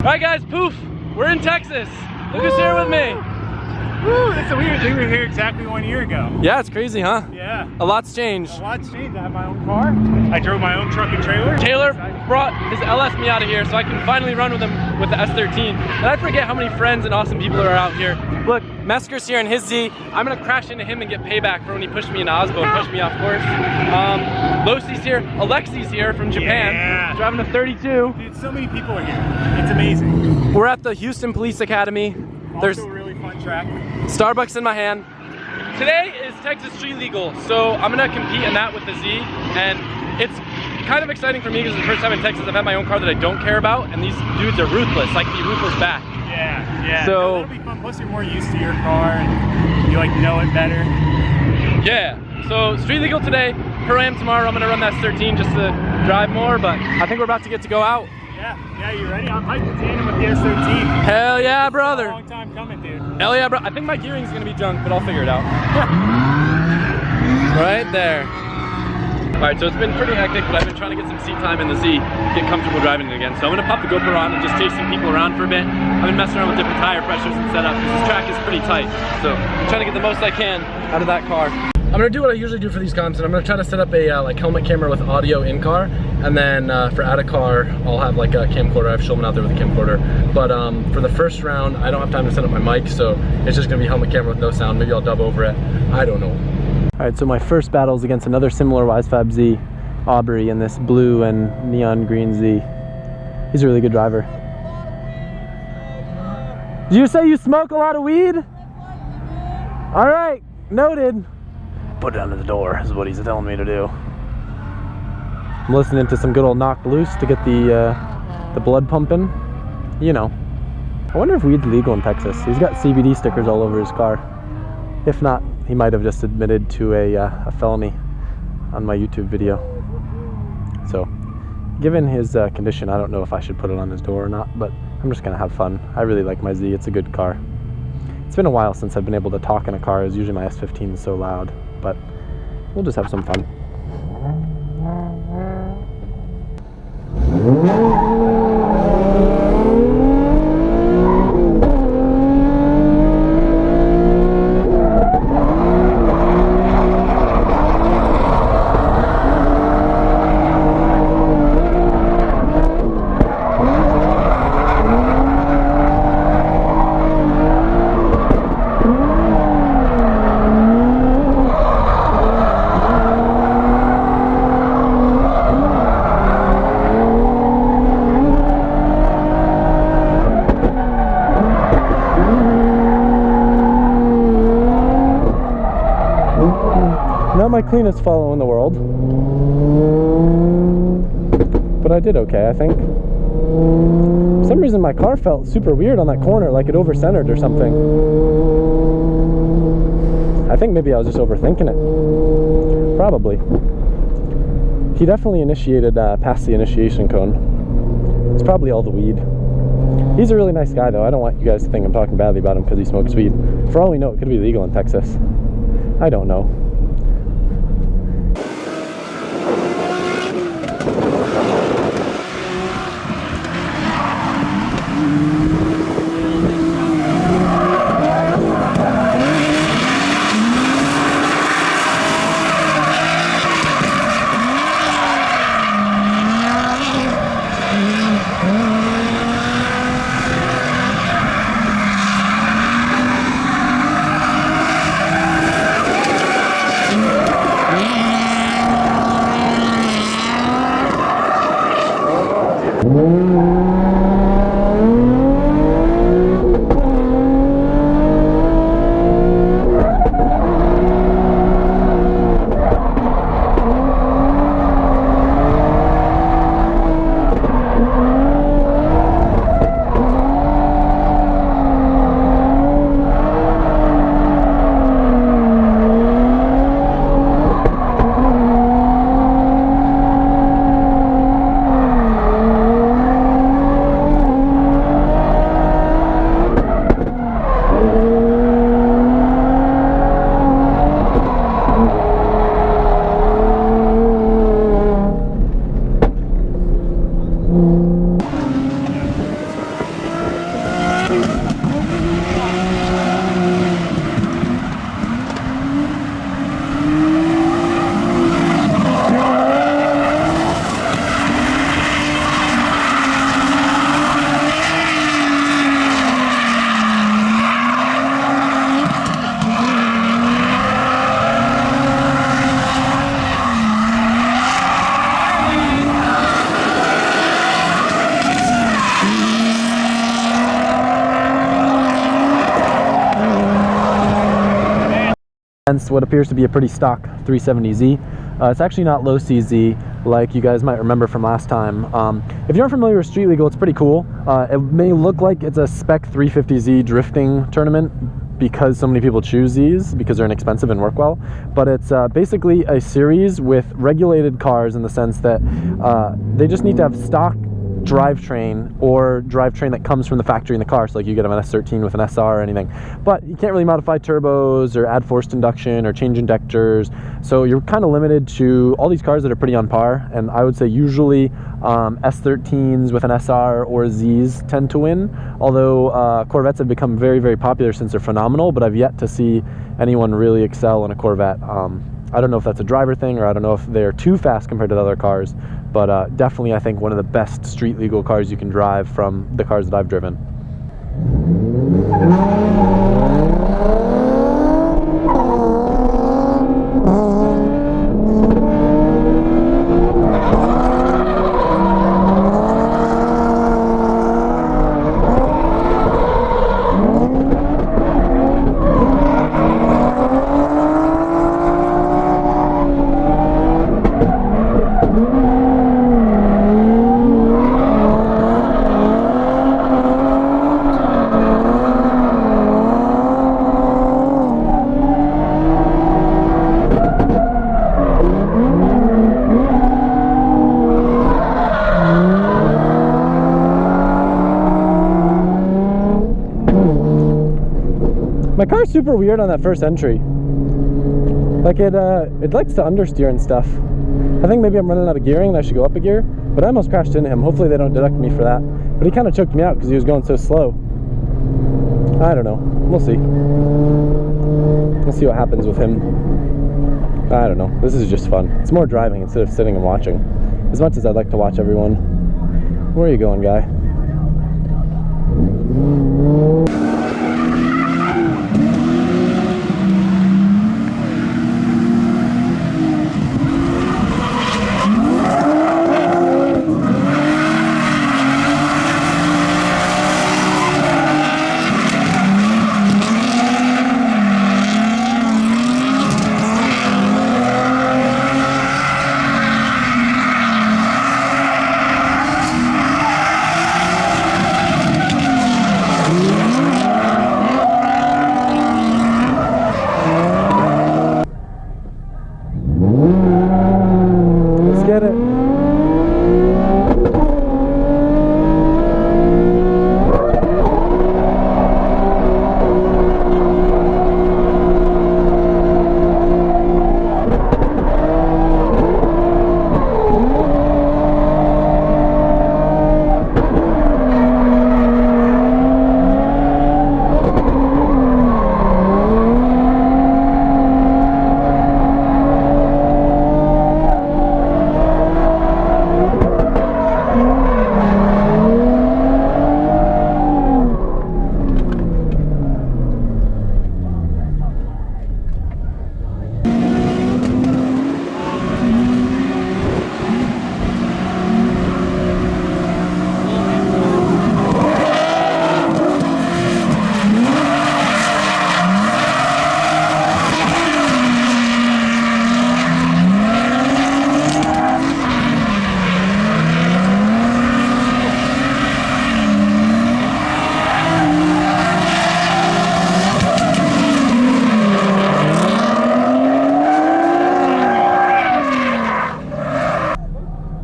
Alright guys, poof! We're in Texas. Look who's here with me. Woo, that's a weird thing. We were here exactly 1 year ago. Yeah, it's crazy, huh? Yeah. A lot's changed. A lot's changed. I have my own car. I drove my own truck and trailer. Taylor brought his LS Miata here so I can finally run with him with the S13. And I forget how many friends and awesome people are out here. Look, Mesker's here in his Z. I'm gonna crash into him and get payback for when he pushed me in Osbo and pushed me off course. Losi's here. Alexi's here from Japan. Yeah. Driving a 32. Dude, so many people are here. It's amazing. We're at the Houston Police Academy. There's Also a really fun track. Starbucks in my hand. Today is Texas Street Legal, so I'm gonna compete in that with the Z, and it's kind of exciting for me because it's the first time in Texas I've had my own car that I don't care about, and these dudes are ruthless, like the ruthless back. Yeah, yeah. So that'll be fun. Plus you're more used to your car and you like know it better. Yeah, so Street Legal today, Pro-Am tomorrow. I'm gonna run that 13 just to drive more, but I think we're about to get to go out. Yeah, you ready? I'm hyped to tandem with the S13. Hell yeah, brother. It's a long time coming, dude. Hell yeah, bro. I think my gearing's gonna be junk, but I'll figure it out. Right there. All right, so it's been pretty hectic, but I've been trying to get some seat time in the Z, get comfortable driving it again. So I'm gonna pop the GoPro on and just chase some people around for a bit. I've been messing around with different tire pressures and setup because this track is pretty tight. So I'm trying to get the most I can out of that car. I'm gonna do what I usually do for these comps, and I'm gonna try to set up a like helmet camera with audio in car, and then for out of car, I'll have like a camcorder. I've shown out there with a camcorder. But for the first round, I don't have time to set up my mic, so it's just gonna be helmet camera with no sound. Maybe I'll dub over it. I don't know. All right, so my first battle is against another similar Wisefab Z, Aubrey, in this blue and neon green Z. He's a really good driver. Did you say you smoke a lot of weed? All right, noted. Put it under the door is what he's telling me to do. I'm listening to some good old Knocked Loose to get the blood pumping. You know. I wonder if weed's legal in Texas. He's got CBD stickers all over his car. If not, he might have just admitted to a felony on my YouTube video. So, given his condition, I don't know if I should put it on his door or not, but I'm just gonna have fun. I really like my Z, it's a good car. It's been a while since I've been able to talk in a car, as usually my S15 is so loud, but we'll just have some fun. Not my cleanest follow in the world, but I did okay, I think. For some reason my car felt super weird on that corner, like it over-centered or something. I think maybe I was just overthinking it. Probably. He definitely initiated past the initiation cone. It's probably all the weed. He's a really nice guy though. I don't want you guys to think I'm talking badly about him because he smokes weed. For all we know, it could be legal in Texas. I don't know. Hence what appears to be a pretty stock 370Z. It's actually not low CZ like you guys might remember from last time. If you're unfamiliar with Street Legal, it's pretty cool. It may look like it's a spec 350Z drifting tournament because so many people choose these because they're inexpensive and work well, but it's basically a series with regulated cars in the sense that they just need to have stock drivetrain or drivetrain that comes from the factory in the car. So like you get an S13 with an SR or anything, but you can't really modify turbos or add forced induction or change injectors. So you're kind of limited to all these cars that are pretty on par. And I would say usually S13s with an SR or Zs tend to win. Although Corvettes have become very, very popular since they're phenomenal, but I've yet to see anyone really excel in a Corvette. I don't know if that's a driver thing or I don't know if they're too fast compared to the other cars, but definitely I think one of the best street legal cars you can drive from the cars that I've driven. My car's super weird on that first entry. Like it likes to understeer and stuff. I think maybe I'm running out of gearing and I should go up a gear, but I almost crashed into him. Hopefully they don't deduct me for that. But he kind of choked me out because he was going so slow. I don't know. We'll see. We'll see what happens with him. I don't know. This is just fun. It's more driving instead of sitting and watching. As much as I'd like to watch everyone. Where are you going, guy? Get it.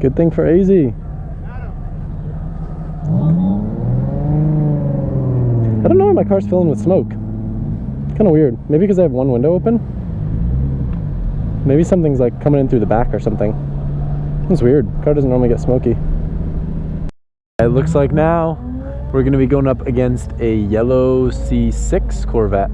Good thing for AZ. I don't know why my car's filling with smoke. Kind of weird. Maybe because I have one window open? Maybe something's like coming in through the back or something. It's weird. Car doesn't normally get smoky. It looks like now we're going to be going up against a yellow C6 Corvette.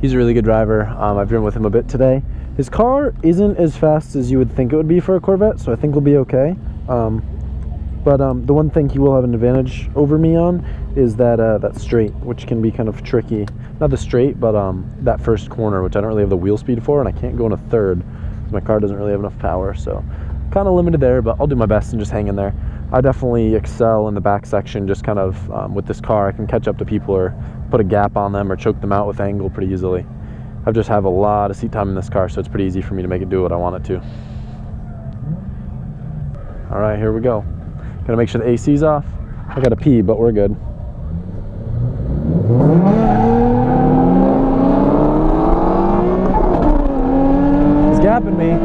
He's a really good driver. I've driven with him a bit today. His car isn't as fast as you would think it would be for a Corvette, so I think we'll be okay. But the one thing he will have an advantage over me on is that that straight, which can be kind of tricky. Not the straight, but that first corner, which I don't really have the wheel speed for, and I can't go in a third because my car doesn't really have enough power. So kind of limited there, but I'll do my best and just hang in there. I definitely excel in the back section, just kind of with this car. I can catch up to people or put a gap on them or choke them out with angle pretty easily. I just have a lot of seat time in this car, so it's pretty easy for me to make it do what I want it to. All right, here we go. Gotta make sure the AC's off. I gotta pee, but we're good. He's gapping me.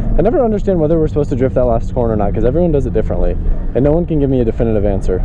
I never understand whether we're supposed to drift that last corner or not, because everyone does it differently, and no one can give me a definitive answer.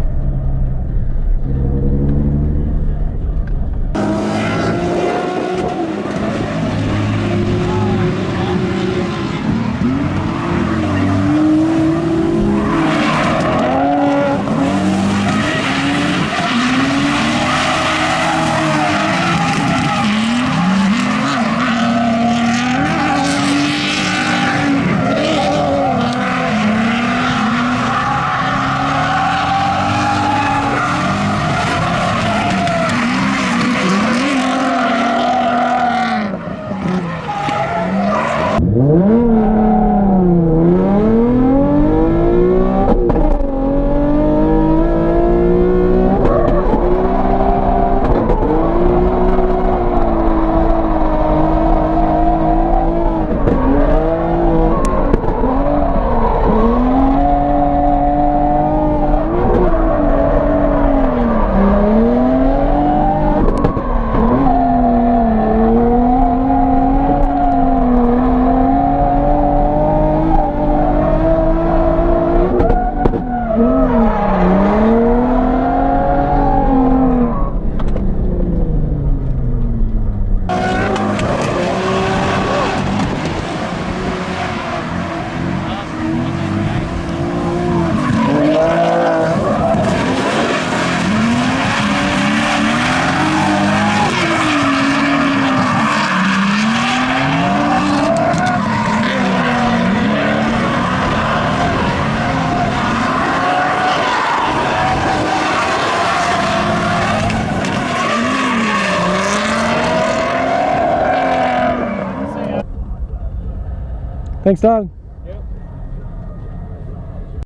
Thanks, dog. Yep.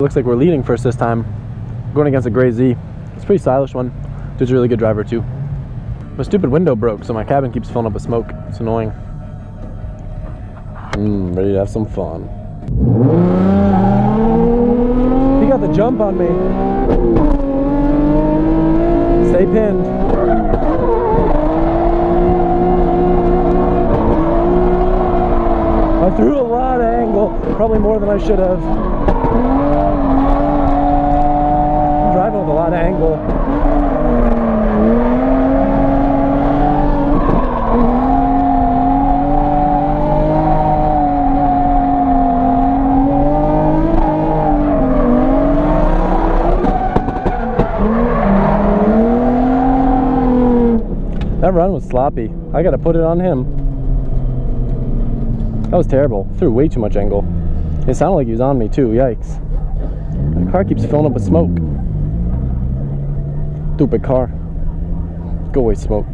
Looks like we're leading first this time. Going against a Gray Z. It's a pretty stylish one. Dude's a really good driver too. My stupid window broke, so my cabin keeps filling up with smoke. It's annoying. Ready to have some fun. He got the jump on me. Stay pinned. I threw a lot of angle, probably more than I should have. I'm driving with a lot of angle. That run was sloppy. I gotta put it on him. That was terrible. Threw way too much angle. It sounded like he was on me too. Yikes. The car keeps filling up with smoke. Stupid car. Go away, smoke.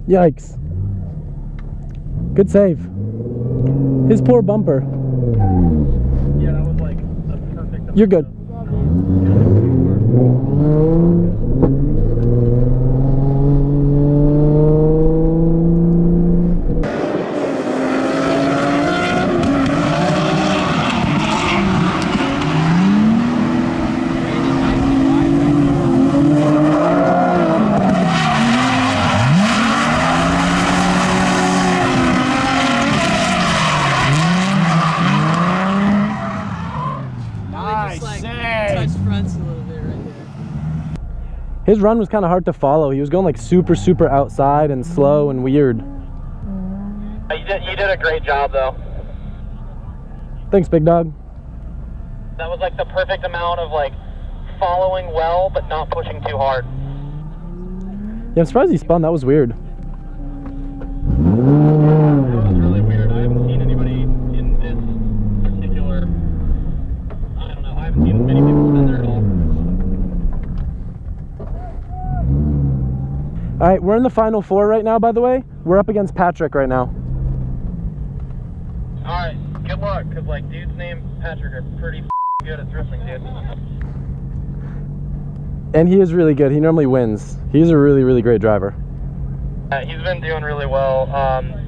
Yikes. Good save. His poor bumper. Yeah, that was like a perfect. You're good. His run was kind of hard to follow. He was going like super outside and slow and weird. You did a great job though. Thanks, big dog. That was like the perfect amount of like following well but not pushing too hard. Yeah, I'm surprised he spun. That was weird. That was really weird. I haven't seen anybody in this particular, I don't know, I haven't seen many people in there at all. All right, we're in the final four right now, by the way. We're up against Patrick right now. All right, good luck, because like dudes named Patrick are pretty good at drifting, dude. And he is really good. He normally wins. He's a really great driver. He's been doing really well.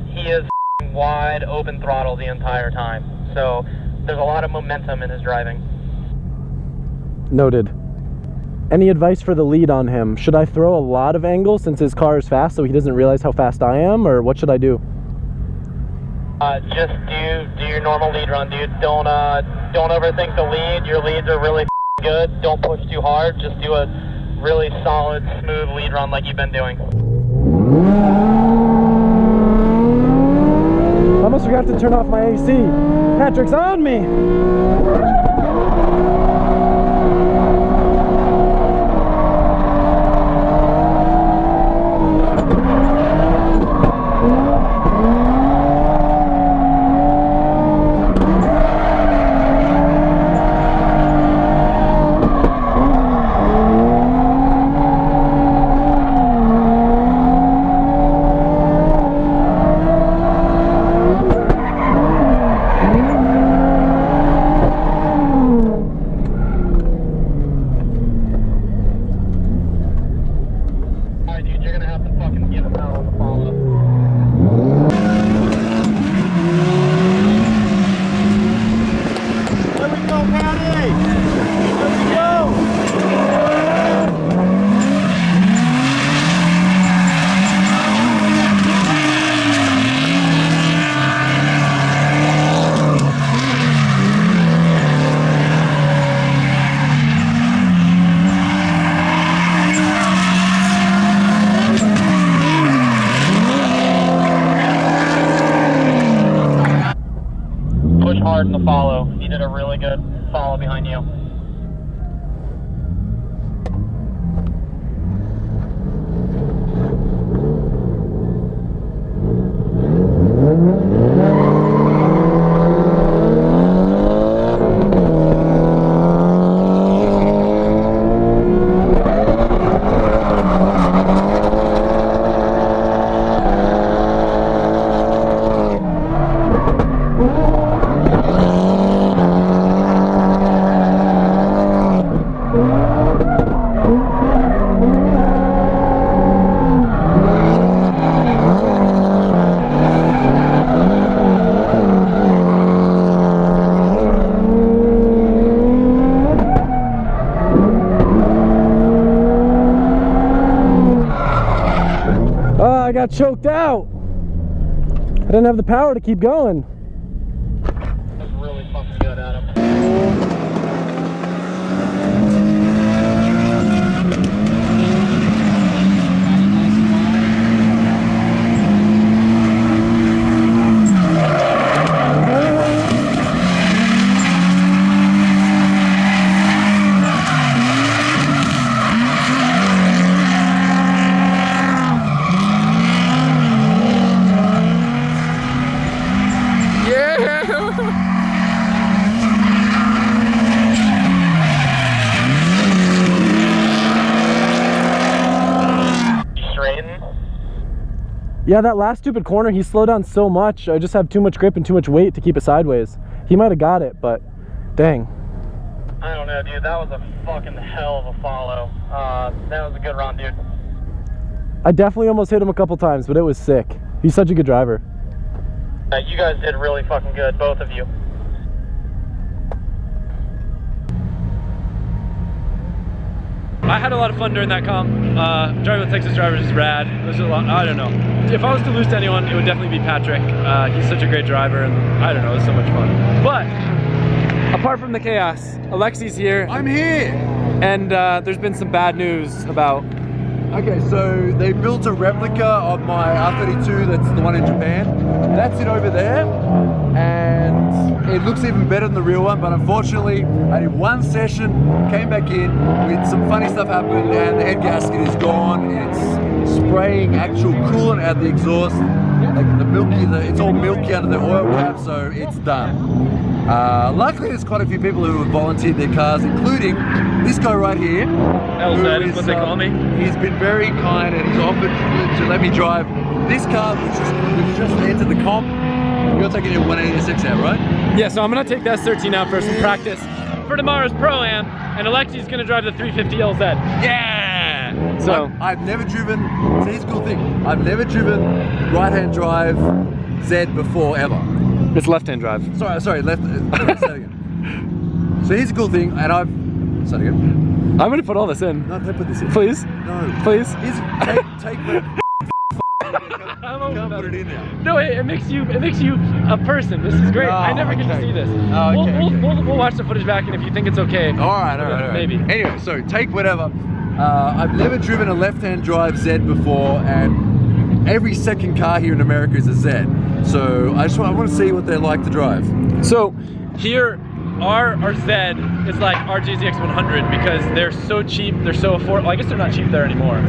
He is wide open throttle the entire time. So there's a lot of momentum in his driving. Noted. Any advice for the lead on him? Should I throw a lot of angles since his car is fast so he doesn't realize how fast I am, or what should I do? Just do your normal lead run, dude. Don't overthink the lead. Your leads are really good. Don't push too hard. Just do a really solid, smooth lead run like you've been doing. I almost forgot to turn off my AC. Patrick's on me! Hard in the follow. He did a really good follow behind you. I got choked out. I didn't have the power to keep going. That's really fucking good, Adam. Yeah, that last stupid corner, he slowed down so much. I just have too much grip and too much weight to keep it sideways. He might have got it, but dang. I don't know, dude. That was a fucking hell of a follow. That was a good run, dude. I definitely almost hit him a couple times, but it was sick. He's such a good driver. You guys did really fucking good, both of you. I had a lot of fun during that comp. Driving with Texas drivers is rad. There's a lot, I don't know. If I was to lose to anyone, it would definitely be Patrick. He's such a great driver, and I don't know, it's so much fun. But apart from the chaos, Alexi's here. I'm here! And there's been some bad news about... Okay, so they built a replica of my R32, that's the one in Japan. That's it over there, and it looks even better than the real one, but unfortunately, I did one session, came back in, with some funny stuff happened, and the head gasket is gone. It's spraying actual coolant out the exhaust, like the milky, it's all milky under the oil cap, so it's done. Luckily, there's quite a few people who have volunteered their cars, including this guy right here. LZ is what they call me. He's been very kind and he's offered to let me drive this car, which just entered the comp. You're taking your 186 out, right? Yeah, so I'm gonna take the S13 out for some practice for tomorrow's Pro-Am, and Alexi's gonna drive the 350 LZ. Yeah! So I've never driven, see, here's a cool thing. I've never driven right-hand drive Z before, ever. it's left-hand drive. Sorry, left, say that again. So here's a cool thing, and I've, say it again. I'm gonna put all this in. No, don't put this in. Please? No. Please? Here's, take can't put it in now. No, it makes you a person. This is great. Oh, I never get to okay. see this. Oh, okay, We'll watch the footage back, and if you think it's okay, all right. maybe. Anyway, so take whatever. I've never driven a left-hand drive Z before, and every second car here in America is a Z. So I want to see what they're like to drive. So here, our Z is like our GZX 100 because they're so cheap. They're so affordable. Well, I guess they're not cheap there anymore.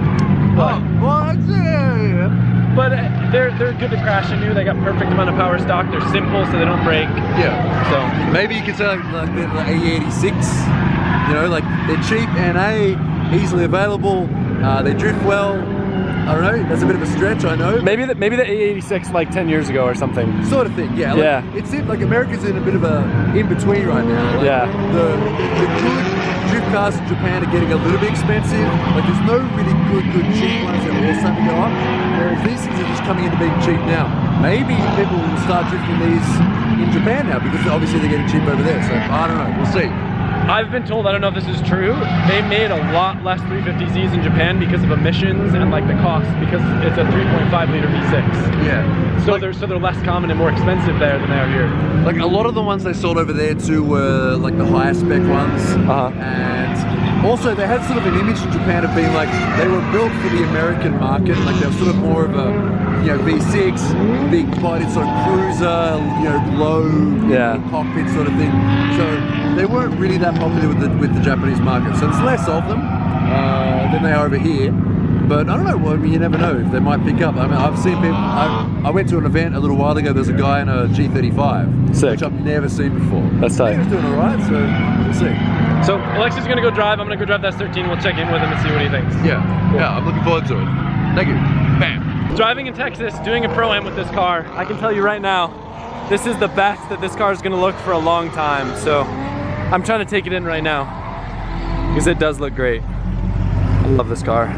But, but they're good to crash into. They got perfect amount of power stock. They're simple, so they don't break. Yeah. So maybe you could say like the A86. You know, like they're cheap and easily available. They drift well. I don't know. That's a bit of a stretch, I know. maybe the A86 like 10 years ago or something. Sort of thing. Yeah. Like, Yeah. It seems like America's in a bit of a in between right now. Like, Yeah. The good drift cars in Japan are getting a little bit expensive. Like there's no really good cheap ones that are all starting to go up. Whereas these things are just coming into being cheap now. Maybe people will start drifting these in Japan now because obviously they're getting cheap over there. So I don't know. We'll see. I've been told, I don't know if this is true, they made a lot less 350Zs in Japan because of emissions and like the cost, because it's a 3.5 liter V6. Yeah. So they're less common and more expensive there than they are here. Like a lot of the ones they sold over there too were like the higher spec ones. And also they had sort of an image in Japan of being like, they were built for the American market, like they were sort of more of a, you know, V6, big body sort of cruiser, you know, low cockpit sort of thing. So they weren't really that popular with the Japanese market. So there's less of them than they are over here. But I don't know, well, I mean, you never know if they might pick up. I mean, I've seen people, I went to an event a little while ago, there's a guy in a G35. Sick. Which I've never seen before. That's tight. He was doing alright, so we'll see. So Alexi's gonna go drive, I'm gonna go drive that 13, we'll check in with him and see what he thinks. Yeah, I'm looking forward to it. Thank you. Bam. Driving in Texas, doing a Pro-Am with this car, I can tell you right now, this is the best that this car is gonna look for a long time. So I'm trying to take it in right now because it does look great. I love this car.